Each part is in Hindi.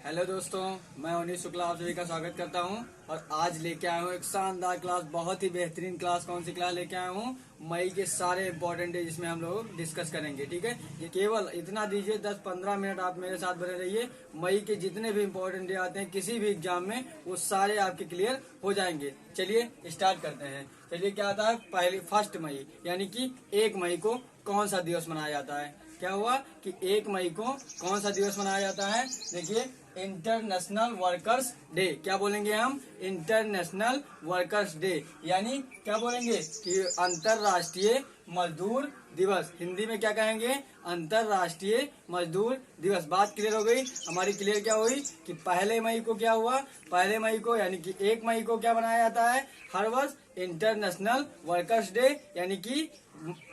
हेलो दोस्तों, मैं उन्नीस शुक्ला आप सभी का स्वागत करता हूं। और आज लेके आया हूं एक शानदार क्लास, बहुत ही बेहतरीन क्लास। कौन सी क्लास लेके आया हूं? मई के सारे इंपॉर्टेंट डे जिसमें हम लोग डिस्कस करेंगे। ठीक है, ये केवल इतना दीजिए 10-15 मिनट आप मेरे साथ बने रहिए। मई के जितने भी इंपॉर्टेंट डे आते हैं किसी भी एग्जाम में, वो सारे आपके क्लियर हो जाएंगे। चलिए स्टार्ट करते हैं। चलिए, क्या आता है? पहली 1 मई यानी कि 1 मई को कौन सा दिवस मनाया जाता है? क्या हुआ कि 1 मई को कौन सा दिवस मनाया जाता है? देखिए, इंटरनेशनल वर्कर्स डे। क्या बोलेंगे हम? इंटरनेशनल वर्कर्स डे, यानी क्या बोलेंगे कि अंतरराष्ट्रीय मजदूर दिवस। हिंदी में क्या कहेंगे? अंतरराष्ट्रीय मजदूर दिवस। बात क्लियर हो गई हमारी। क्लियर क्या हुई कि 1 मई को क्या हुआ? 1 मई को यानी कि 1 मई को क्या बनाया जाता है हर वर्ष? इंटरनेशनल वर्कर्स डे, यानी कि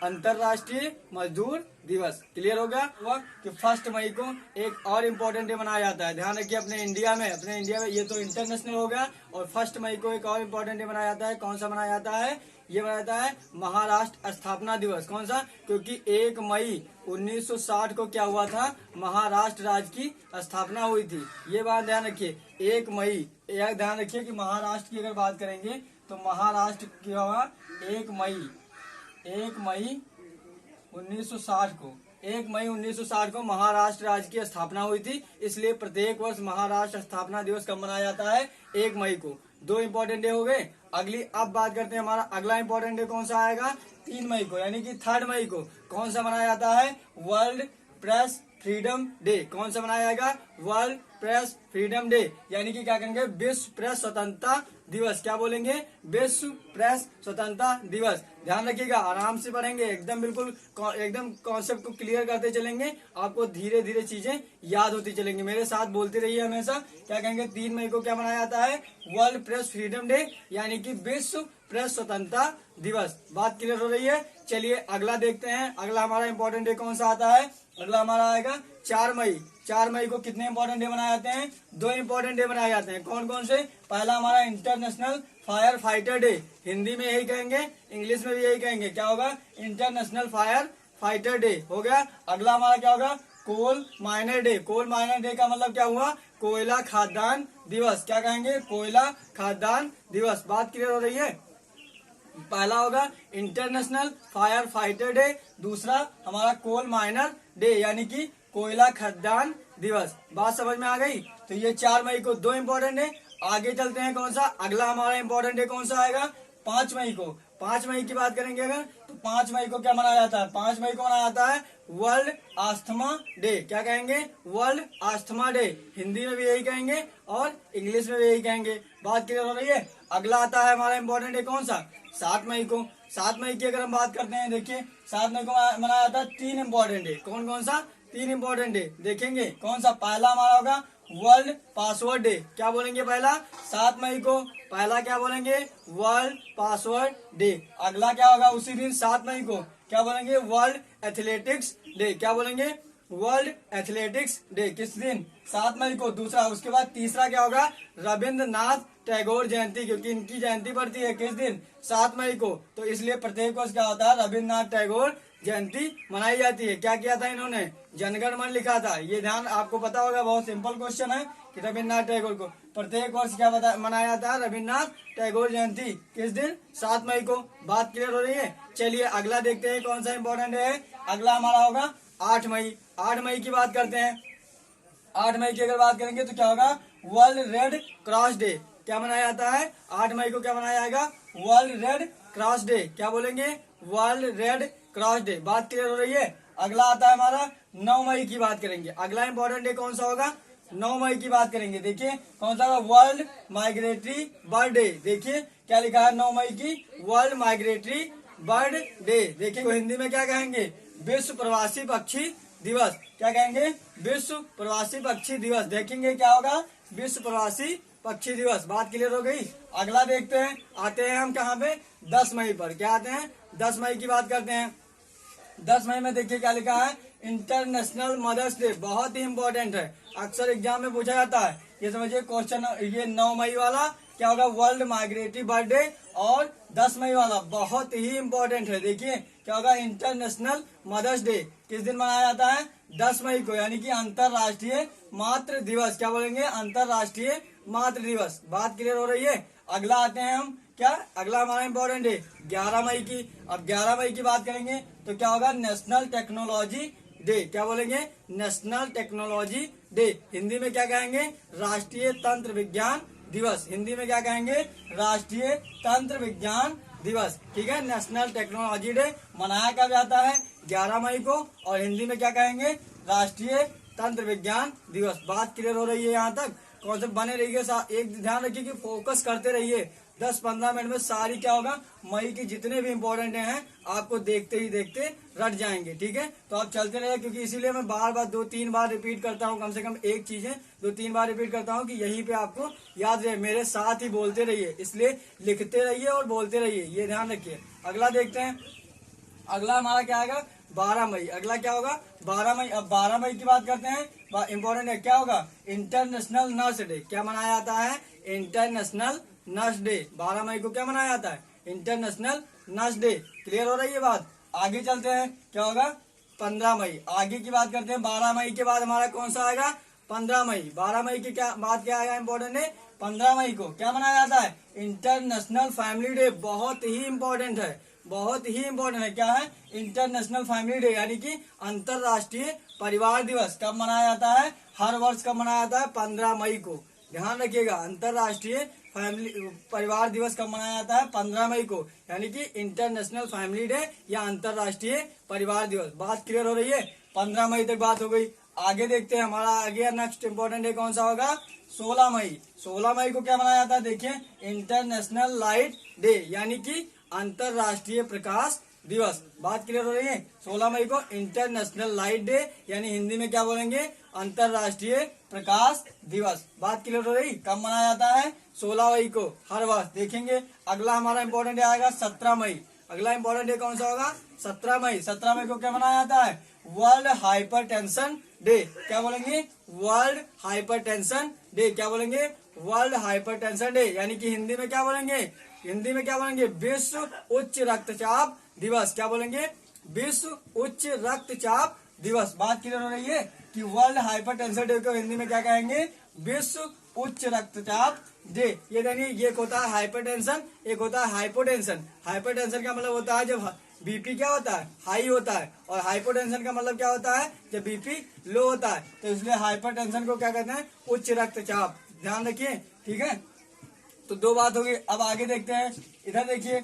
अंतरराष्ट्रीय मजदूर दिवस। क्लियर हो गया हुआ कि 1 मई को एक और इम्पोर्टेंट डे मनाया जाता है। ध्यान रखिए, अपने इंडिया में ये तो इंटरनेशनल हो गया। और 1 मई को एक और इम्पोर्टेंट डे मनाया जाता है। कौन सा मनाया जाता है? ये मनाया जाता है महाराष्ट्र स्थापना दिवस। कौन सा? क्योंकि 1 मई 1960 को क्या हुआ था? महाराष्ट्र राज्य की स्थापना हुई थी। ये बात ध्यान रखिए। 1 मई, एक ध्यान रखिए कि महाराष्ट्र की अगर बात करेंगे तो महाराष्ट्र क्या हुआ? 1 मई 1960 को 1 मई 1960 को महाराष्ट्र राज्य की स्थापना हुई थी। इसलिए प्रत्येक वर्ष महाराष्ट्र स्थापना दिवस कब मनाया जाता है? 1 मई को। दो इंपॉर्टेंट डे हो गए। अगली अब बात करते हैं, हमारा अगला इंपॉर्टेंट डे कौन सा आएगा? 3 मई को, यानी कि 3 मई को कौन सा मनाया जाता है? World press freedom day. कौन सा मनाया जाएगा? वर्ल्ड प्रेस फ्रीडम डे, यानी कि क्या करेंगे? विश्व प्रेस स्वतंत्रता दिवस। क्या बोलेंगे? विश्व प्रेस स्वतंत्रता दिवस। ध्यान रखिएगा, आराम से पढ़ेंगे, एकदम बिल्कुल एकदम कॉन्सेप्ट को क्लियर करते चलेंगे। आपको धीरे धीरे चीजें याद होती चलेंगी। मेरे साथ बोलते रहिए हमेशा। क्या कहेंगे? 3 मई को क्या मनाया जाता है? वर्ल्ड प्रेस फ्रीडम डे, यानी कि विश्व प्रेस स्वतंत्रता दिवस। बात क्लियर हो रही है? चलिए अगला देखते हैं। अगला हमारा इंपॉर्टेंट डे कौन सा आता है? अगला हमारा आएगा 4 मई। 4 मई को कितने इंपॉर्टेंट डे मनाए जाते हैं? 2 इंपॉर्टेंट डे मनाए जाते हैं। कौन कौन से? पहला हमारा international fire fighter day. Hindi में यही कहेंगे, इंग्लिश में भी यही कहेंगे। क्या होगा? इंटरनेशनल फायर फाइटर डे हो गया। अगला हमारा क्या होगा? कोल माइनर डे। कोल माइनर डे का मतलब क्या हुआ? कोयला खादान दिवस। क्या कहेंगे? कोयला खादान दिवस। बात क्लियर हो रही है? पहला होगा इंटरनेशनल फायर फाइटर डे, दूसरा हमारा कोल माइनर डे, यानी कि कोयला खदान दिवस। बात समझ में आ गई? तो ये 4 मई को दो इंपॉर्टेंट है। आगे चलते हैं, कौन सा अगला हमारा इंपॉर्टेंट डे कौन सा आएगा? 5 मई को। 5 मई की बात करेंगे अगर, तो 5 मई को क्या मनाया जाता है? 5 मई को मनाया जाता है वर्ल्ड आस्थमा डे। क्या कहेंगे? World asthma day. हिंदी में भी यही कहेंगे और इंग्लिश में भी यही कहेंगे। बात क्लियर हो रही है? अगला आता है हमारा इंपॉर्टेंट डे कौन सा? 7 मई को। 7 मई की अगर हम बात करते हैं, देखिए 7 मई को मनाया जाता है 3 इंपॉर्टेंट डे। कौन कौन सा? 3 इंपॉर्टेंट डे देखेंगे। कौन सा? पहला हमारा होगा वर्ल्ड पासवर्ड डे। क्या बोलेंगे पहला? 7 मई को पहला क्या बोलेंगे? World password day. अगला क्या होगा उसी दिन 7 मई को? क्या बोलेंगे? World athletics day. क्या बोलेंगे? World athletics day. किस दिन? 7 मई को। दूसरा, उसके बाद तीसरा क्या होगा? रविंद्रनाथ टैगोर जयंती, क्योंकि इनकी जयंती पड़ती है किस दिन? 7 मई को। तो इसलिए प्रत्येक वर्ष क्या होता है? रविंद्रनाथ टैगोर जयंती मनाई जाती है। क्या किया था इन्होंने? जनगण मन लिखा था। ये ध्यान आपको पता होगा, बहुत सिंपल क्वेश्चन है कि रविन्द्रनाथ टैगोर को प्रत्येक वर्ष क्या मनाया जाता है? रविन्द्रनाथ टैगोर जयंती किस दिन? 7 मई को। बात क्लियर हो रही है? चलिए अगला देखते हैं कौन सा इंपॉर्टेंट है। अगला हमारा होगा 8 मई। 8 मई की बात करते हैं। 8 मई की अगर बात करेंगे तो क्या होगा? World red cross day. क्या मनाया जाता है? 8 मई को क्या मनाया जाएगा? World red cross day. क्या बोलेंगे? World red cross day. बात क्लियर हो रही है? अगला आता है हमारा 9 मई की बात करेंगे। अगला इंपॉर्टेंट डे कौन सा होगा? 9 मई की बात करेंगे। देखिए कौन सा होगा? World migratory bird day. देखिए क्या लिखा है 9 मई की? World migratory bird day. देखिए तो हिंदी में क्या कहेंगे? विश्व प्रवासी पक्षी दिवस। क्या कहेंगे? विश्व प्रवासी पक्षी दिवस। देखेंगे क्या होगा? विश्व प्रवासी पक्षी दिवस। बात क्लियर हो गई? अगला देखते हैं, आते हैं हम कहाँ पे? 10 मई पर। क्या आते हैं? 10 मई की बात करते हैं। 10 मई में देखिए क्या लिखा है? International Mother's Day. बहुत ही इंपॉर्टेंट है, अक्सर एग्जाम में पूछा जाता है। ये समझिए क्वेश्चन, ये 9 मई वाला क्या होगा, वर्ल्ड माइग्रेटरी बर्ड डे। और 10 मई वाला बहुत ही इंपॉर्टेंट है, देखिए क्या होगा, इंटरनेशनल मदर्स डे किस दिन मनाया जाता है, 10 मई को, यानी कि अंतरराष्ट्रीय मातृ दिवस। क्या बोलेंगे, अंतरराष्ट्रीय मातृ दिवस। बात क्लियर हो रही है। अगला आते हैं हम, क्या अगला हमारा इंपॉर्टेंट है 11 मई की। अब 11 मई की बात करेंगे तो क्या होगा, नेशनल टेक्नोलॉजी डे। क्या बोलेंगे, नेशनल टेक्नोलॉजी डे। हिंदी में क्या कहेंगे, राष्ट्रीय तंत्र विज्ञान दिवस। हिंदी में क्या कहेंगे, राष्ट्रीय तंत्र विज्ञान दिवस। ठीक है, नेशनल टेक्नोलॉजी डे मनाया कब जाता है, 11 मई को, और हिंदी में क्या कहेंगे, राष्ट्रीय तंत्र विज्ञान दिवस। बात क्लियर हो रही है यहाँ तक। कॉन्सेप्ट बने रहिए, एक ध्यान रखिए कि फोकस करते रहिए। 10-15 मिनट में सारी क्या होगा, मई की जितने भी इंपॉर्टेंट हैं आपको देखते ही देखते रट जाएंगे। ठीक है, तो आप चलते रहिए, क्योंकि इसीलिए मैं बार बार 2-3 बार रिपीट करता हूँ, कम से कम एक चीज है 2-3 बार रिपीट करता हूँ कि यहीं पे आपको याद रहे। मेरे साथ ही बोलते रहिए, इसलिए लिखते रहिए और बोलते रहिए, ये ध्यान रखिए। अगला देखते हैं, अगला हमारा क्या आएगा, 12 मई। अगला क्या होगा, 12 मई। अब 12 मई की बात करते हैं, इंपॉर्टेंट है, क्या होगा, इंटरनेशनल नर्स डे। क्या मनाया जाता है, इंटरनेशनल नर्स डे। 12 मई को क्या मनाया जाता है, इंटरनेशनल नर्स डे। क्लियर हो रही है बात। आगे चलते हैं, क्या होगा, 15 मई। आगे की बात करते हैं, 12 मई के बाद हमारा कौन सा आएगा, 15 मई। 12 मई की क्या बात, क्या आएगा इंपॉर्टेंट है, 15 मई को क्या मनाया जाता है, इंटरनेशनल फैमिली डे। बहुत ही इंपॉर्टेंट है, बहुत ही इंपॉर्टेंट है। क्या है, इंटरनेशनल फैमिली डे, यानी कि अंतरराष्ट्रीय परिवार दिवस। कब मनाया जाता है, हर वर्ष कब मनाया जाता है, 15 मई को। ध्यान रखिएगा, अंतरराष्ट्रीय फैमिली परिवार दिवस कब मनाया जाता है, 15 मई को, यानी कि इंटरनेशनल फैमिली डे या अंतरराष्ट्रीय परिवार दिवस। बात क्लियर हो रही है। 15 मई तक बात हो गई। आगे देखते हैं, हमारा आगे नेक्स्ट इंपॉर्टेंट डे कौन सा होगा, 16 मई। 16 मई को क्या मनाया जाता है, देखिए, इंटरनेशनल लाइट डे, यानी कि अंतरराष्ट्रीय प्रकाश दिवस। बात क्लियर हो रही है। 16 मई को इंटरनेशनल लाइट डे, यानी हिंदी में क्या बोलेंगे, अंतरराष्ट्रीय प्रकाश दिवस। बात क्लियर हो रही। कब मनाया जाता है, 16 मई को, हर वर्ष। देखेंगे अगला हमारा इंपॉर्टेंट डे आएगा 17 मई। अगला इंपॉर्टेंट डे कौन सा होगा, 17 मई। 17 मई को क्या मनाया जाता है, वर्ल्ड हाइपर टेंशन डे। क्या बोलेंगे, वर्ल्ड हाइपर टेंशन डे। क्या बोलेंगे, वर्ल्ड हाइपर टेंशन डे, यानी कि हिंदी में क्या बोलेंगे, हिंदी में क्या बोलेंगे, विश्व उच्च रक्तचाप दिवस। क्या बोलेंगे, विश्व उच्च रक्तचाप दिवस। बात क्लियर हो रही है कि वर्ल्ड हाइपर टेंशन डे को हिंदी में क्या कहेंगे, विश्व उच्च रक्तचाप डे। ये देखिए, ये होता है हाइपरटेंशन, एक होता है हाइपोटेंशन। हाइपरटेंशन का मतलब होता है जब बीपी क्या होता है, हाई होता है, और हाइपोटेंशन का मतलब क्या होता है, जब बीपी लो होता है। तो इसलिए हाइपरटेंशन को क्या कहते हैं, उच्च रक्तचाप। ध्यान रखिए, ठीक है। तो 2 बात हो गई। अब आगे देखते हैं, इधर देखिए,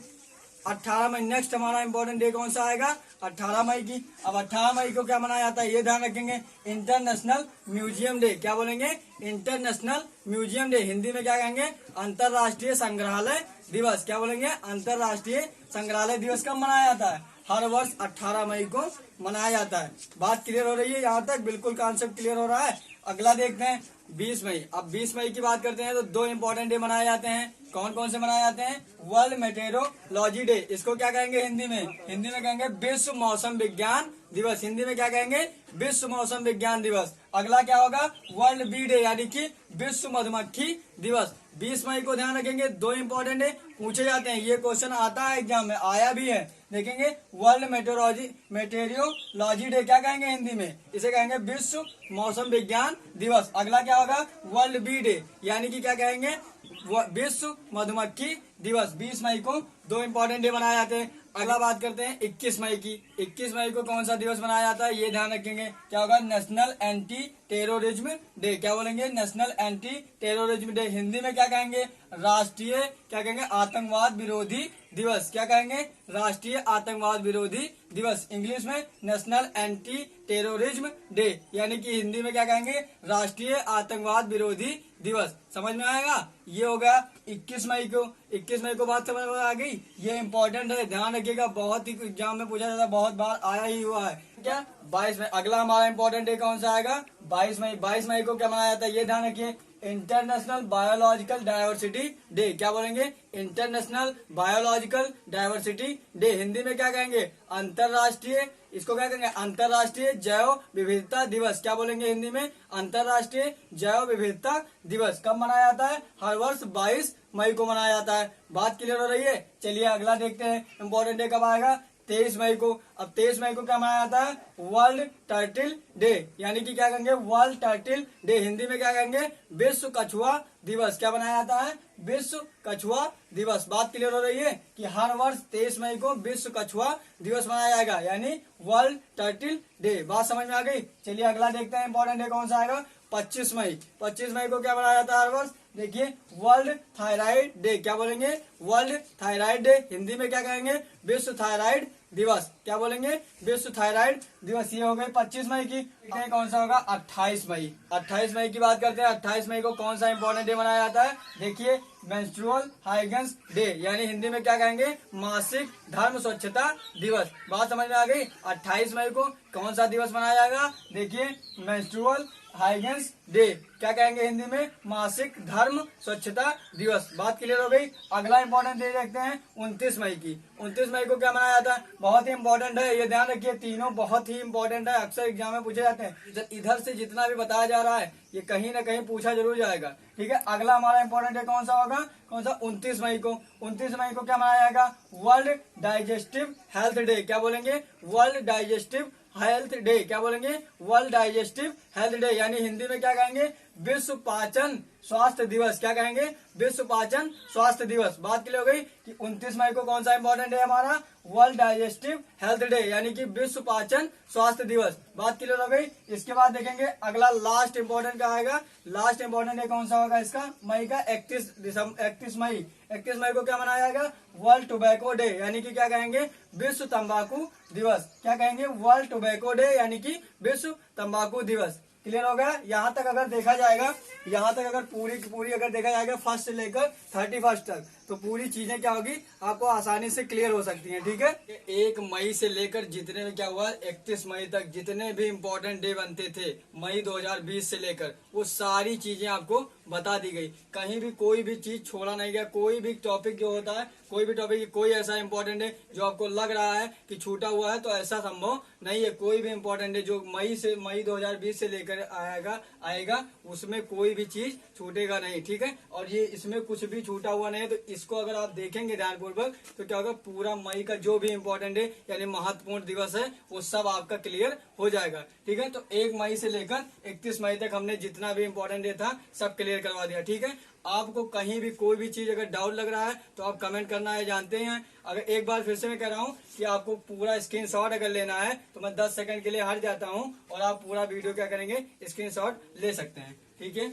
18 मई नेक्स्ट हमारा इंपॉर्टेंट डे कौन सा आएगा, 18 मई की। अब 18 मई को क्या मनाया जाता है, ये ध्यान रखेंगे, इंटरनेशनल म्यूजियम डे। क्या बोलेंगे, इंटरनेशनल म्यूजियम डे। हिंदी में क्या कहेंगे, अंतरराष्ट्रीय संग्रहालय दिवस। क्या बोलेंगे, अंतरराष्ट्रीय संग्रहालय दिवस कब मनाया जाता है, हर वर्ष 18 मई को मनाया जाता है। बात क्लियर हो रही है यहाँ तक, बिल्कुल कॉन्सेप्ट क्लियर हो रहा है। अगला देखते हैं 20 मई। अब 20 मई की बात करते हैं तो 2 इंपॉर्टेंट डे मनाए जाते हैं। कौन कौन से मनाए जाते हैं, वर्ल्ड मेटेरोलॉजी डे। इसको क्या कहेंगे हिंदी में, हिंदी में कहेंगे विश्व मौसम विज्ञान दिवस। हिंदी में क्या कहेंगे, विश्व मौसम विज्ञान दिवस। अगला क्या होगा, वर्ल्ड बी डे, यानी कि विश्व मधुमक्खी दिवस। 20 मई को ध्यान रखेंगे, 2 इंपॉर्टेंट डे पूछे जाते हैं, ये क्वेश्चन आता है एग्जाम में, आया भी है। देखेंगे, वर्ल्ड मेटेरोलॉजी डे क्या कहेंगे हिंदी में, इसे कहेंगे विश्व मौसम विज्ञान दिवस। अगला क्या होगा, वर्ल्ड बी डे, यानी कि क्या कहेंगे, विश्व मधुमक्खी दिवस। 20 मई को 2 इंपॉर्टेंट डे मनाए जाते हैं। अगला बात करते हैं 21 मई की। 21 मई को कौन सा दिवस मनाया जाता है, ये ध्यान रखेंगे, क्या होगा, नेशनल एंटी टेररिज्म डे। क्या बोलेंगे, national anti terrorism day. Hindi में क्या कहेंगे, राष्ट्रीय क्या कहेंगे, आतंकवाद विरोधी दिवस। क्या कहेंगे, राष्ट्रीय आतंकवाद विरोधी दिवस। इंग्लिश में नेशनल एंटी टेररिज्म डे, यानी कि हिंदी में क्या कहेंगे, राष्ट्रीय आतंकवाद विरोधी दिवस। समझ में आएगा। ये हो गया 21 मई को। 21 मई को बात समझ में आ गई, ये इंपॉर्टेंट है, ध्यान रखिएगा, बहुत ही एग्जाम में पूछा जाता है, बहुत बार आया ही हुआ है। क्या 22 मई। अगला हमारा इंपॉर्टेंट डे कौन सा आएगा, 22 मई। 22 मई को क्या मनाया जाता है, ये ध्यान रखिए, इंटरनेशनल बायोलॉजिकल डाइवर्सिटी डे। क्या बोलेंगे? International biological diversity day. Hindi में क्या कहेंगे? अंतरराष्ट्रीय, इसको क्या कहेंगे? अंतरराष्ट्रीय जैव विविधता दिवस। क्या बोलेंगे हिंदी में? अंतरराष्ट्रीय जैव विविधता दिवस। कब मनाया जाता है? हर वर्ष 22 मई को मनाया जाता है। बात क्लियर हो रही है? चलिए अगला देखते हैं, इम्पोर्टेंट डे कब आएगा? 23 मई को। अब 23 मई को क्या मनाया जाता है? वर्ल्ड टर्टिल डे, यानी कि क्या कहेंगे? World turtle day. हिंदी में क्या कहेंगे? विश्व कछुआ दिवस। क्या बनाया जाता है? विश्व कछुआ दिवस। बात क्लियर हो रही है कि हर वर्ष 23 मई को विश्व कछुआ दिवस मनाया जाएगा, यानी वर्ल्ड टर्टिल डे। बात समझ में आ गई? चलिए अगला देखते हैं, इंपॉर्टेंट डे कौन सा आएगा? 25 मई। 25 मई को क्या मनाया जाता है हर वर्ष? देखिए, वर्ल्ड थायराइड डे। क्या बोलेंगे? World thyroid day. हिंदी में क्या कहेंगे? विश्व थायराइड दिवस। क्या बोलेंगे? विश्व थायराइड दिवस। ये हो गई 25 मई की। कौन सा होगा? 28 मई। 28 मई की बात करते हैं। 28 मई को कौन सा इंपॉर्टेंट डे मनाया जाता है? देखिए, मेंस्ट्रुअल हाइजीन डे, यानी हिंदी में क्या कहेंगे? मासिक धर्म स्वच्छता दिवस। बात समझ में आ गई? 28 मई को कौन सा दिवस मनाया जाएगा? देखिए, मेंस्ट्रुअल हाइजीन डे। क्या कहेंगे हिंदी में? मासिक धर्म स्वच्छता दिवस। बात क्लियर हो गई? अगला इंपॉर्टेंट डे देखते हैं, 29 मई की। 29 मई को क्या मनाया जाता है? बहुत ही इंपॉर्टेंट है, ये ध्यान रखिए, तीनों बहुत ही इंपॉर्टेंट है, अक्सर एग्जाम में पूछे जाते हैं। इधर से जितना भी बताया जा रहा है ये कहीं ना कहीं पूछा जरूर जाएगा। ठीक है, अगला हमारा इंपॉर्टेंट डे कौन सा होगा? कौन सा? 29 मई को। 29 मई को क्या मनाया जाएगा? World digestive health day. क्या बोलेंगे? World digestive health day. क्या बोलेंगे? वर्ल्ड डाइजेस्टिव हेल्थ डे, यानी हिंदी में क्या कहेंगे? विश्व पाचन स्वास्थ्य दिवस। क्या कहेंगे? विश्व पाचन स्वास्थ्य दिवस। बात क्लियर हो गई कि 29 मई को कौन सा इंपॉर्टेंट डे हमारा? वर्ल्ड डाइजेस्टिव हेल्थ डे, यानी कि विश्व पाचन स्वास्थ्य दिवस। बात क्लियर हो गई? इसके बाद देखेंगे अगला लास्ट इंपॉर्टेंट का आएगा। लास्ट इंपॉर्टेंट डे कौन सा होगा इसका? मई का 31 मई। 31 मई को क्या मनाया जाएगा? वर्ल्ड टोबैको डे, यानी कि क्या कहेंगे? विश्व तंबाकू दिवस। क्या कहेंगे? वर्ल्ड टोबैको डे, यानी कि विश्व तंबाकू दिवस। क्लियर हो गया? यहाँ तक अगर देखा जाएगा, यहाँ तक अगर पूरी की पूरी अगर देखा जाएगा फर्स्ट से लेकर 31 तक, तो पूरी चीजें क्या होगी आपको आसानी से क्लियर हो सकती हैं। ठीक है, 1 मई से लेकर जितने में क्या हुआ 31 मई तक जितने भी इम्पोर्टेंट डे बनते थे मई 2020 से लेकर, वो सारी चीजें आपको बता दी गई। कहीं भी कोई भी चीज छोड़ा नहीं गया। कोई भी टॉपिक जो होता है, कोई भी टॉपिक कोई ऐसा इंपॉर्टेंट है जो आपको लग रहा है कि छूटा हुआ है, तो ऐसा संभव नहीं है। कोई भी इंपॉर्टेंट है जो मई 2020 से लेकर आएगा उसमें कोई भी चीज छूटेगा नहीं। ठीक है, और ये इसमें कुछ भी छूटा हुआ नहीं है, तो इसको अगर आप देखेंगे ध्यानपूर्वक तो क्या होगा? पूरा मई का जो भी इंपॉर्टेंट है यानी महत्वपूर्ण दिवस है वो सब आपका क्लियर हो जाएगा। ठीक है, तो 1 मई से लेकर 31 मई तक हमने जितना भी इंपॉर्टेंट डे था सब क्लियर करवा दिया। ठीक है, आपको कहीं भी कोई भी चीज अगर डाउट लग रहा है तो आप कमेंट करना है, जानते हैं। अगर एक बार फिर से मैं कह रहा हूँ कि आपको पूरा स्क्रीनशॉट अगर लेना है तो मैं 10 सेकंड के लिए हट जाता हूँ और आप पूरा वीडियो क्या करेंगे? स्क्रीनशॉट ले सकते हैं। ठीक है,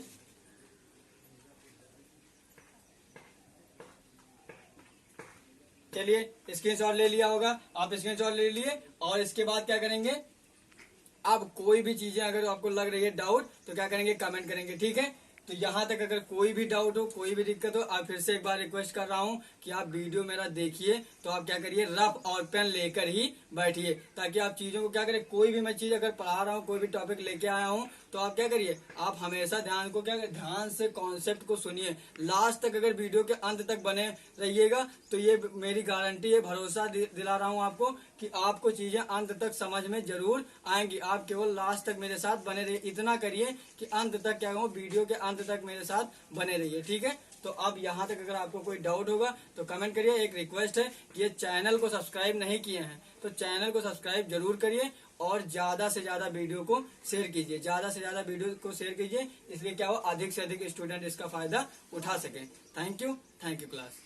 चलिए स्क्रीनशॉट ले लिया होगा, आप स्क्रीनशॉट ले लिए। और इसके बाद क्या करेंगे? अब कोई भी चीजें अगर आपको लग रही है डाउट तो क्या करेंगे? कमेंट करेंगे। ठीक है, तो यहाँ तक अगर कोई भी डाउट हो, कोई भी दिक्कत हो, आप फिर से एक बार रिक्वेस्ट कर रहा हूँ कि आप वीडियो मेरा देखिए, तो आप क्या करिए? रफ और पेन लेकर ही बैठिए, ताकि आप चीजों को क्या करें? कोई भी मैं चीज अगर पढ़ा रहा हूँ, कोई भी टॉपिक लेके आया हूँ, तो आप क्या करिए? आप हमेशा ध्यान से कॉन्सेप्ट को सुनिए। लास्ट तक अगर वीडियो के अंत तक बने रहिएगा तो ये मेरी गारंटी है, भरोसा दिला रहा हूँ आपको कि आपको चीजें अंत तक समझ में जरूर आएंगी। आप केवल लास्ट तक मेरे साथ बने रहिए, इतना करिए कि अंत तक क्या कहूँ, वीडियो के अंत तक मेरे साथ बने रहिए। ठीक है, तो अब यहाँ तक अगर आपको कोई डाउट होगा तो कमेंट करिए। एक रिक्वेस्ट है कि ये चैनल को सब्सक्राइब नहीं किए हैं तो चैनल को सब्सक्राइब जरूर करिए और ज्यादा से ज्यादा वीडियो को शेयर कीजिए। ज्यादा से ज्यादा वीडियो को शेयर कीजिए, इसलिए क्या हो अधिक से अधिक स्टूडेंट इसका फायदा उठा सके। Thank you class.